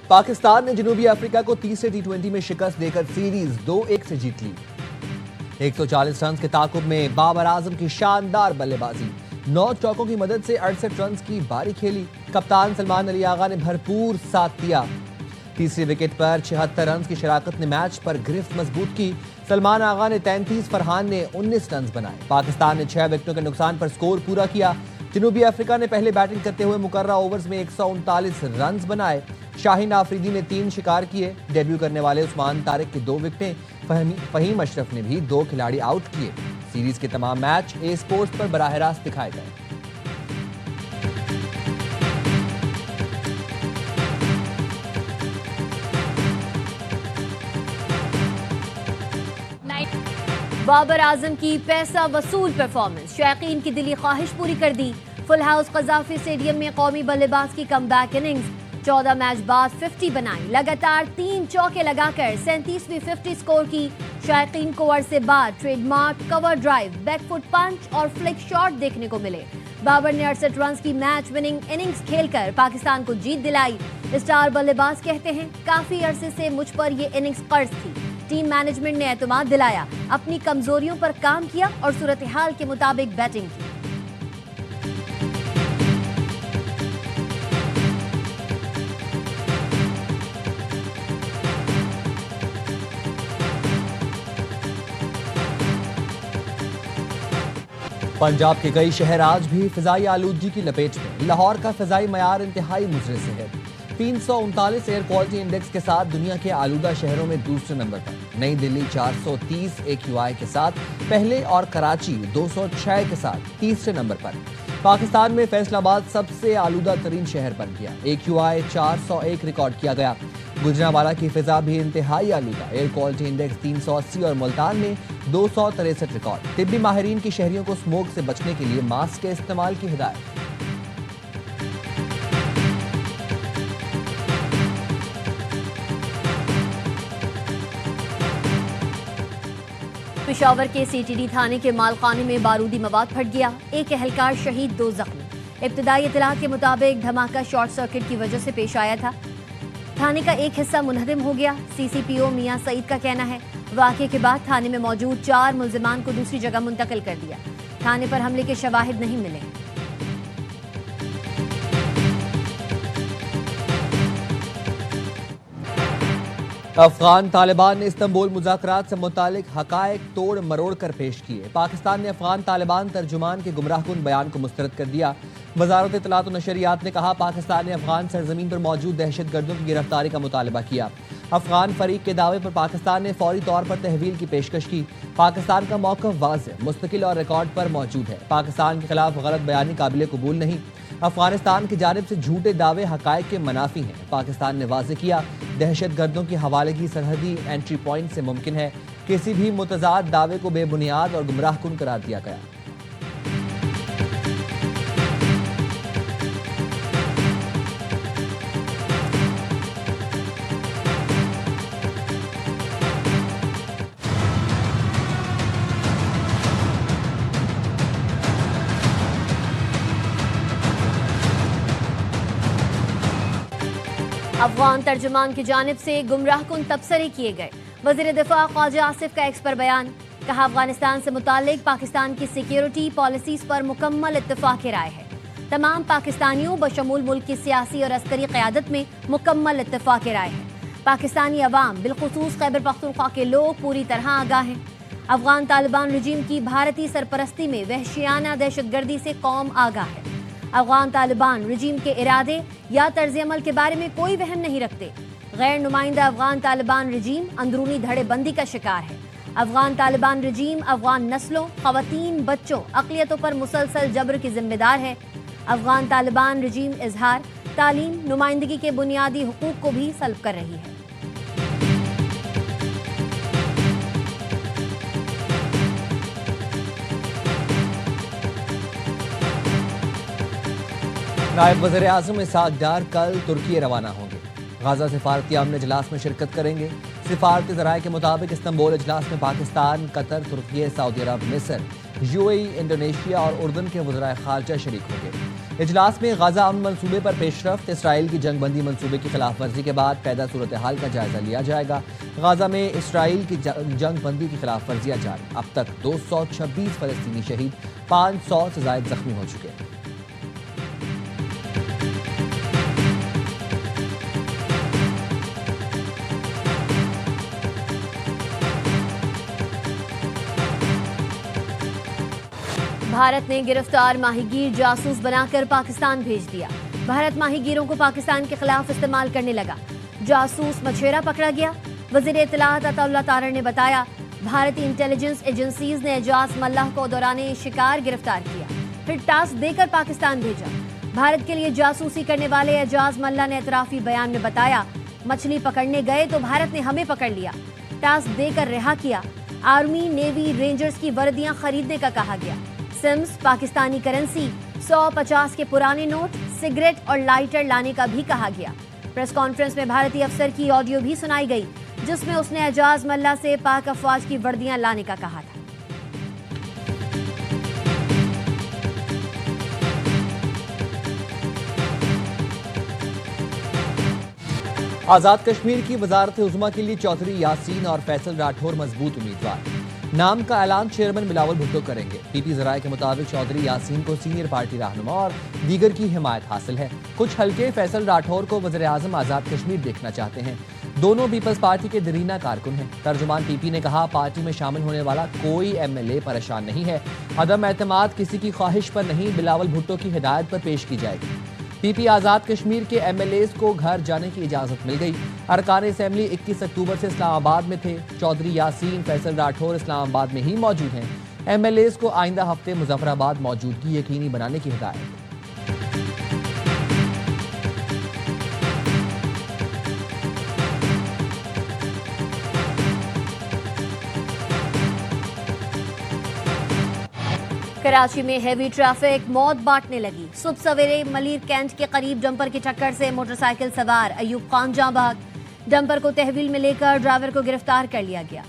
पाकिस्तान ने जनूबी अफ्रीका को तीसरे टी20 में शिकस्त देकर सीरीज 2-1 से जीत ली। 140 रन के ताकुब में बाबर आजम की शानदार बल्लेबाजी, 9 चौकों की मदद से 68 रन की बारी खेली। कप्तान सलमान अली आगा ने भरपूर साथ दिया। तीसरी विकेट पर 76 रन की शराकत ने मैच पर गिरफ्त मजबूत की। सलमान आगा ने 33, फरहान ने 19 रन बनाए। पाकिस्तान ने 6 विकेटों के नुकसान पर स्कोर पूरा किया। जनूबी अफ्रीका ने पहले बैटिंग करते हुए मुकर्रा ओवर्स में 139 रन बनाए। शाहीन आफरीदी ने 3 शिकार किए। डेब्यू करने वाले उस्मान तारिक की 2 विकेटें, फहीम अशरफ ने भी 2 खिलाड़ी आउट किए। सीरीज के तमाम मैच ए स्पोर्ट्स पर बराह रास्त दिखाए गए। बाबर आजम की पैसा वसूल परफॉर्मेंस शायकीन की दिली ख्वाहिश पूरी कर दी। फुल हाउस कजाफी स्टेडियम में कौमी बल्लेबाज की कमबैक इनिंग्स, 14 मैच बाद 50 बनाई। लगातार 3 चौके लगाकर 37वीं 50 स्कोर की। शायकीन को अरसे बाद ट्रेडमार्क कवर ड्राइव, बैकफुट पंच और फ्लिक शॉट देखने को मिले। बाबर ने 68 रन की मैच विनिंग इनिंग्स खेलकर पाकिस्तान को जीत दिलाई। स्टार बल्लेबाज कहते हैं, काफी अरसे से मुझ पर ये इनिंग्स कर्ज थी। टीम मैनेजमेंट ने एतमाद दिलाया, अपनी कमजोरियों पर काम किया और सूरत हाल के मुताबिक बैटिंग की। पंजाब के कई शहर आज भी फिजाई आलूदगी की लपेट में। लाहौर का फिजाई मयार इंतहाई मुजरे से है। 339 एयर क्वालिटी इंडेक्स के साथ दुनिया के आलूदा शहरों में दूसरे नंबर पर। नई दिल्ली 430 AQI के साथ पहले और कराची 206 के साथ तीसरे नंबर पर। पाकिस्तान में फैसलाबाद सबसे आलूदा तरीन शहर बन गया। AQI 401 रिकॉर्ड किया गया। गुजरांवाला की फिजा भी इंतहाई आलूदा, एयर क्वालिटी इंडेक्स 380 और मुल्तान में 263 रिकॉर्ड। तिब्बी माहिरीन की शहरियों को स्मोक से बचने के लिए मास्क के इस्तेमाल की हिदायत। पेशावर के CTD थाने के मालखाने में बारूदी मवाद फट गया। एक एहलकार शहीद, 2 जख्मी। इब्तदाई इत्तलात के मुताबिक धमाका शॉर्ट सर्किट की वजह से पेश आया था। थाने का एक हिस्सा मुनहदिम हो गया। CCPO मियां सईद का कहना है, वाक़े के बाद थाने में मौजूद 4 मुल्जिमान को दूसरी जगह मुंतकिल कर दिया। थाने पर हमले के शवाहिद नहीं मिले। अफगान तालिबान ने इस्तांबुल मुज़ाकरात से मुतालिक हकायक तोड़ मरोड़ कर पेश किए। पाकिस्तान ने अफगान तालिबान तर्जुमान के गुमराहकुन बयान को मुस्तरद कर दिया। वजारत इत्तलात और नशरियात ने कहा, पाकिस्तान ने अफगान सरजमीन पर मौजूद दहशत गर्दों की गिरफ्तारी का मुतालबा किया। अफगान फरीक के दावे पर पाकिस्तान ने फौरी तौर पर तहवील की पेशकश की। पाकिस्तान का मौक़िफ़ वाज़ेह, मुस्तकिल और रिकॉर्ड पर मौजूद है। पाकिस्तान के खिलाफ गलत बयानी काबिल कबूल नहीं। अफगानिस्तान की जानिब से झूठे दावे हकायक के मनाफी हैं। पाकिस्तान ने वाज़ेह किया, दहशत गर्दों की हवालगी सरहदी एंट्री पॉइंट से मुमकिन है। किसी भी मुतज़ाद दावे को बेबुनियाद और गुमराहकुन करार दिया गया। अफगान तर्जुमान की जानिब से गुमराहकुन तबसरे किए गए। वज़ीर दिफा ख्वाजा आसिफ का एक्स पर बयान, कहा, अफगानिस्तान से मुतालिक पाकिस्तान की सिक्योरिटी पॉलिसीज पर मुकम्मल इत्तफाक राय है। तमाम पाकिस्तानियों बशमूल मुल्क की सियासी और अस्करी क़यादत में मुकम्मल इत्तफाक राय है। पाकिस्तानी अवाम बिलखुसूस खैबर पख्तूनख्वा के लोग पूरी तरह आगाह हैं। अफगान तालिबान रजीम की भारतीय सरपरस्ती में वहशियाना दहशतगर्दी से कौम आगाह है। अफगान तालिबान रजीम के इरादे या तर्ज अमल के बारे में कोई वहम नहीं रखते। गैर नुमाइंदा अफगान तालिबान रजीम अंदरूनी धड़ेबंदी का शिकार है। अफगान तालिबान रजीम अफगान नस्लों, खवातीन, बच्चों, अक़लियतों पर मुसलसल जबर की जिम्मेदार है। अफगान तालिबान रजीम इजहार, तालीम, नुमाइंदगी के बुनियादी हुकूक को भी सल्ब कर रही है। नायब वज़ीर आज़म इसहाक़ डार कल तुर्की रवाना होंगे। गाज़ा सिफारती आमने इजलास में शिरकत करेंगे। सिफारती ज़राए के मुताबिक इस्तांबुल इजलास में पाकिस्तान, कतर, तुर्की, सऊदी अरब, मिस्र, यूएई, इंडोनेशिया और उर्दन के वज़राए ख़ारजा शरीक होंगे। इजलास में गाजा अमन मंसूबे पर पेशरफ्त, इसराइल की जंगबंदी मंसूबे की खिलाफ वर्जी के बाद पैदा सूरत हाल का जायजा लिया जाएगा। गाजा में इसराइल की जंगबंदी की खिलाफ वर्जियाँ जारी। अब तक 226 फ़लस्तीनी शहीद, 500 से ज़ायद जख्मी हो चुके हैं। भारत ने गिरफ्तार माहीगीर जासूस बनाकर पाकिस्तान भेज दिया। भारत माहीगीरों को पाकिस्तान के खिलाफ इस्तेमाल करने लगा। जासूस मछेरा पकड़ा गया। वज़ीर इत्तलात अताउल्लाह तारर ने बताया, भारतीय इंटेलिजेंस एजेंसीज ने एजाज मल्लाह को दौरान शिकार गिरफ्तार किया, फिर टास्क देकर पाकिस्तान भेजा। भारत के लिए जासूसी करने वाले एजाज मल्लाह ने एतराफी बयान में बताया, मछली पकड़ने गए तो भारत ने हमें पकड़ लिया, टास्क देकर रिहा किया। आर्मी, नेवी, रेंजर्स की वर्दियां खरीदने का कहा गया। सिम्स, पाकिस्तानी करेंसी, 150 के पुराने नोट, सिगरेट और लाइटर लाने का भी कहा गया। प्रेस कॉन्फ्रेंस में भारतीय अफसर की ऑडियो भी सुनाई गई, जिसमें उसने एजाज मल्ला से पाक अफवाज की वर्दियां लाने का कहा था। आजाद कश्मीर की वजारत उज़्मा के लिए चौधरी यासीन और फैसल राठौर मजबूत उम्मीदवार। नाम का ऐलान चेयरमैन बिलावल भुट्टो करेंगे। पीपी ज़राए के मुताबिक चौधरी यासीन को सीनियर पार्टी रहनुमा और दीगर की हिमायत हासिल है। कुछ हल्के फैसल राठौर को वज़ीर आज़म आज़ाद कश्मीर देखना चाहते हैं। दोनों पीपल्स पार्टी के दरीना कारकुन हैं। तर्जुमान पीपी ने कहा, पार्टी में शामिल होने वाला कोई एमएलए परेशान नहीं है। अदम एतमाद किसी की ख्वाहिश पर नहीं, बिलावल भुट्टो की हिदायत पर पेश की जाएगी। पीपी आज़ाद कश्मीर के एमएलएज को घर जाने की इजाज़त मिल गई। अरकान असेंबली 21 अक्टूबर से इस्लामाबाद में थे। चौधरी यासीन, फैसल राठौर इस्लामाबाद में ही मौजूद हैं। एमएलएज को आइंदा हफ्ते मुजफ्फराबाद मौजूदगी यकीनी बनाने की हिदायत। कराची में हेवी ट्रैफिक मौत बांटने लगी। सुबह सवेरे मलिर कैंट के करीब डंपर की टक्कर से मोटरसाइकिल सवार अयूब खान जाँ बहक। डंपर को तहवील में लेकर ड्राइवर को गिरफ्तार कर लिया गया।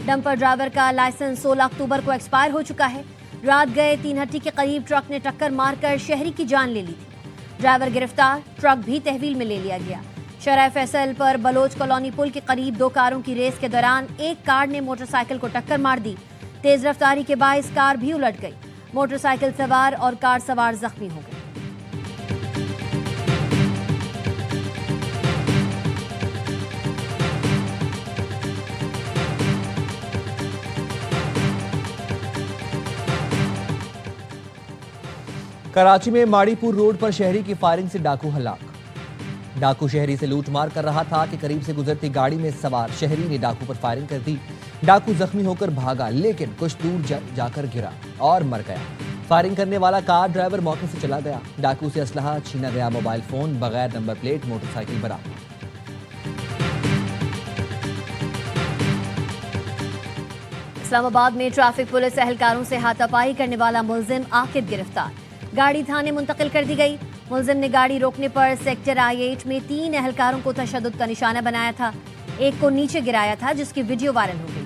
डंपर ड्राइवर का लाइसेंस 16 अक्टूबर को एक्सपायर हो चुका है। रात गए 3 हट्टी के करीब ट्रक ने टक्कर मारकर शहरी की जान ले ली थी। ड्राइवर गिरफ्तार, ट्रक भी तहवील में ले लिया गया। शराय फैसल पर बलोच कॉलोनी पुल के करीब 2 कारों की रेस के दौरान एक कार ने मोटरसाइकिल को टक्कर मार दी। तेज रफ्तारी के बायस कार भी उलट गई। मोटरसाइकिल सवार और कार सवार जख्मी हो गए। कराची में माड़ीपुर रोड पर शहरी की फायरिंग से डाकू हलाक। डाकू शहरी से लूटमार कर रहा था कि करीब से गुजरती गाड़ी में सवार शहरी ने डाकू पर फायरिंग कर दी। डाकू जख्मी होकर भागा, लेकिन कुछ दूर जाकर गिरा और मर गया। फायरिंग करने वाला कार ड्राइवर मौके से चला गया। डाकू से असलहा छीना गया, मोबाइल फोन, बगैर नंबर प्लेट मोटरसाइकिल बरामद। इस्लामाबाद में ट्रैफिक पुलिस एहलकारों से हाथापाई करने वाला मुलजिम आकिब गिरफ्तार। गाड़ी थाने मुंतकिल कर दी गई। मुलजिम ने गाड़ी रोकने पर सेक्टर I-8 में 3 एहलकारों को तशद्दुद का निशाना बनाया था। एक को नीचे गिराया था, जिसकी वीडियो वायरल हो गई।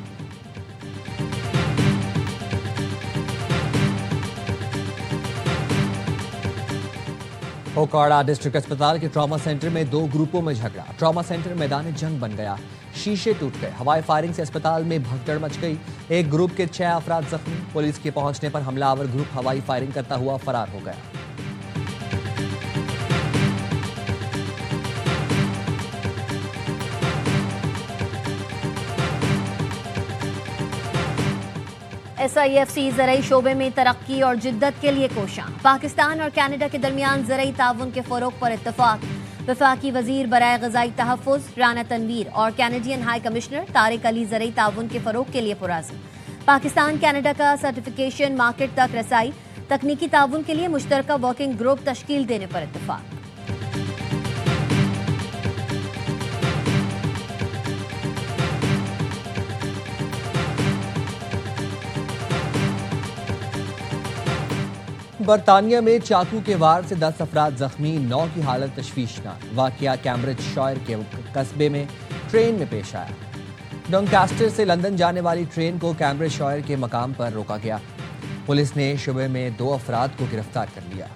ओकाड़ा डिस्ट्रिक्ट अस्पताल के ट्रॉमा सेंटर में 2 ग्रुपों में झगड़ा। ट्रॉमा सेंटर मैदान जंग बन गया, शीशे टूट गए। हवाई फायरिंग से अस्पताल में भगदड़ मच गई। एक ग्रुप के 6 अफराद जख्मी। पुलिस के पहुंचने पर हमलावर ग्रुप हवाई फायरिंग करता हुआ फरार हो गया। SIFC ज़राई शोबे में तरक्की और जिद्दत के लिए कोशां। पाकिस्तान और कनाडा के दरमियान ज़राई ताउन के फ़रोग़ पर इत्तफ़ाक़। वफ़ाक़ी वज़ीर बराए ग़ज़ाई तहफ़्फ़ुज़ राना तनवीर और Canadian high commissioner Tariq Ali ज़राई ताउन के फ़रोग़ के लिए पुरअज़्म। पाकिस्तान कनाडा का सर्टिफिकेशन मार्केट तक रसाई, तकनीकी ताउन के लिए मुश्तरका वर्किंग ग्रुप तश्कील देने पर इत्तफ़ाक़। बरतानिया में चाकू के वार से 10 अफराद जख्मी, 9 की हालत तशवीशनाक। वाक़या कैम्ब्रिज शायर के कस्बे में ट्रेन में पेश आया। डॉन्कास्टर से लंदन जाने वाली ट्रेन को कैम्ब्रिजशायर के मकाम पर रोका गया। पुलिस ने शुबे में 2 अफराद को गिरफ्तार कर लिया।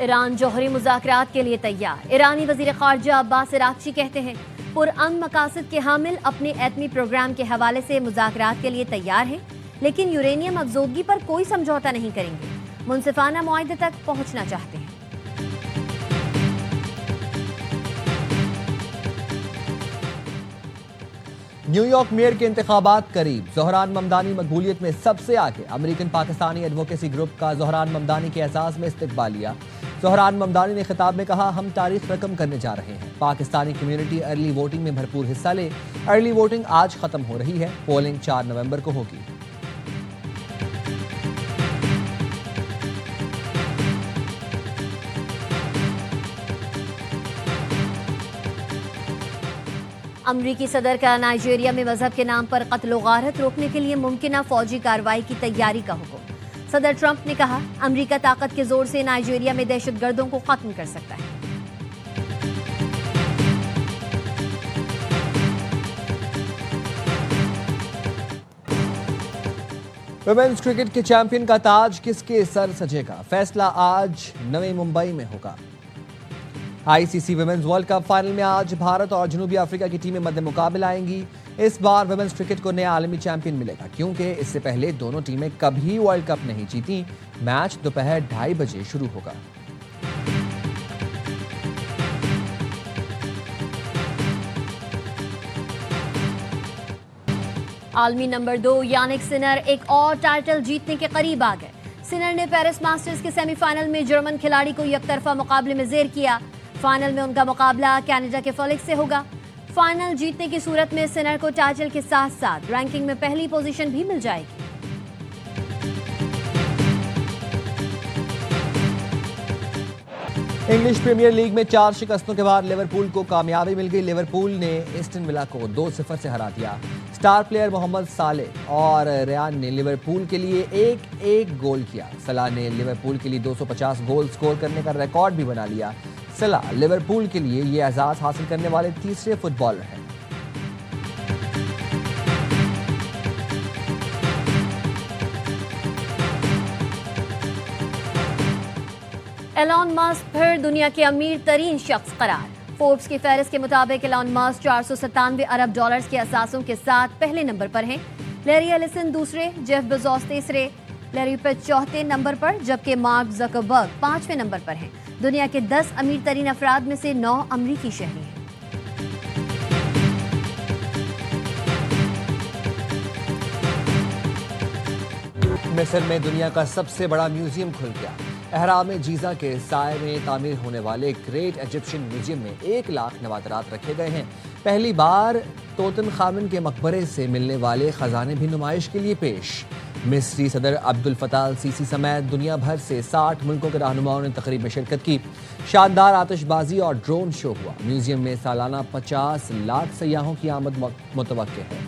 ईरान जौहरी मुज़ाकरात के लिए तैयार। ईरानी वज़ीर ख़ारजा अब्बास अराग़ची कहते हैं पुरअमन मकासद के हामिल अपने एटमी प्रोग्राम के हवाले से मुज़ाकरात के लिए तैयार हैं, लेकिन यूरेनियम अफजोदगी पर कोई समझौता नहीं करेंगे। मुनसिफाना मुआहदे तक पहुंचना चाहते हैं। न्यूयॉर्क मेयर के इंतखाबात करीब। ज़ोहरान ममदानी मकबूलियत में सबसे आगे। अमेरिकन पाकिस्तानी एडवोकेसी ग्रुप का ज़ोहरान ममदानी के एहसास में इस्तकबालिया। ज़ोहरान ममदानी ने खिताब में कहा, हम तारीख रकम करने जा रहे हैं। पाकिस्तानी कम्युनिटी अर्ली वोटिंग में भरपूर हिस्सा ले। अर्ली वोटिंग आज खत्म हो रही है। पोलिंग 4 नवंबर को होगी। अमरीकी सदर का नाइजीरिया में मजहब के नाम पर कत्ल गारत रोकने के लिए मुमकिना फौजी कार्रवाई की तैयारी का हुक्म। सदर ट्रंप ने कहा, अमरीका ताकत के जोर से नाइजीरिया में दहशतगर्दों को खत्म कर सकता है। वुमेन्स क्रिकेट के चैंपियन का ताज किसके सर सजेगा? फैसला आज नवी मुंबई में होगा। ICC women's world cup final में आज भारत और जनूबी अफ्रीका की टीमें मध्य मुकाबला आएंगी। इस बार वुमेन्स क्रिकेट को नया आलमी चैंपियन मिलेगा, क्योंकि इससे पहले दोनों टीमें कभी वर्ल्ड कप नहीं जीती। मैच दोपहर 2:30 बजे शुरू होगा। आलमी नंबर 2 यानिक सिनर एक और टाइटल जीतने के करीब आ गए। सिनर ने पेरिस मास्टर्स के सेमीफाइनल में जर्मन खिलाड़ी को एकतरफा मुकाबले में जेर किया। फाइनल में उनका मुकाबला कनाडा के फेलिक्स से होगा। फाइनल जीतने की सूरत में सिनर को टाइटल के साथ साथ रैंकिंग में पहली पोजीशन भी मिल जाएगी। इंग्लिश प्रीमियर लीग में 4 शिकस्तों के बाद लिवरपूल को कामयाबी मिल गई। लिवरपूल ने एस्टन विला को 2-0 से हरा दिया। स्टार प्लेयर मोहम्मद सालेह और रेयान ने लिवरपूल के लिए एक गोल किया। सलाह ने लिवरपूल के लिए 250 गोल स्कोर करने का रिकॉर्ड भी बना लिया। सलाह लिवरपूल के लिए ये एजाज हासिल करने वाले तीसरे फुटबॉलर हैं। एलॉन मस्क फिर दुनिया के अमीर तरीन शख्स करार। फोर्ब्स की फहरिस्त के मुताबिक एलॉन मस्क 497 अरब डॉलर्स के असासों के साथ पहले नंबर पर हैं। लैरी एलिसन दूसरे, जेफ बेजोस तीसरे, लैरी पेज चौथे नंबर पर, जबकि मार्क जकरबर्ग 5वें नंबर पर हैं। दुनिया के 10 अमीर तरीन अफराद में से 9 अमरीकी शहरी हैं। मिस्र में दुनिया का सबसे बड़ा म्यूजियम खुल गया। अहराम जीजा के साए में तामीर होने वाले ग्रेट इजिप्शियन म्यूजियम में 1 लाख नवादरात रखे गए हैं। पहली बार तोतनखामन के मकबरे से मिलने वाले खजाने भी नुमाइश के लिए पेश। मिस्री सदर अब्दुल फताह अल सीसी समेत दुनिया भर से 60 मुल्कों के रहनुमाओं ने तकरीब में शिरकत की। शानदार आतिशबाजी और ड्रोन शो हुआ। म्यूजियम में सालाना 50 लाख सयाहों की आमद मुतवक्के है।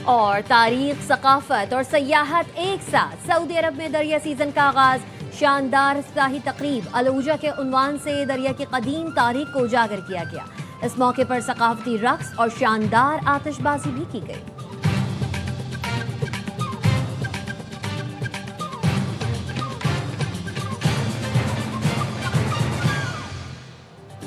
और तारीख, सकाफत और सयाहत एक साथ। सऊदी अरब में दरिया सीजन का आगाज। शानदार इफ्ताही तकरीब अलऊजा के उन्वान से दरिया की कदीम तारीख को उजागर किया गया। इस मौके पर सकाफती रक्स और शानदार आतिशबाजी भी की गई।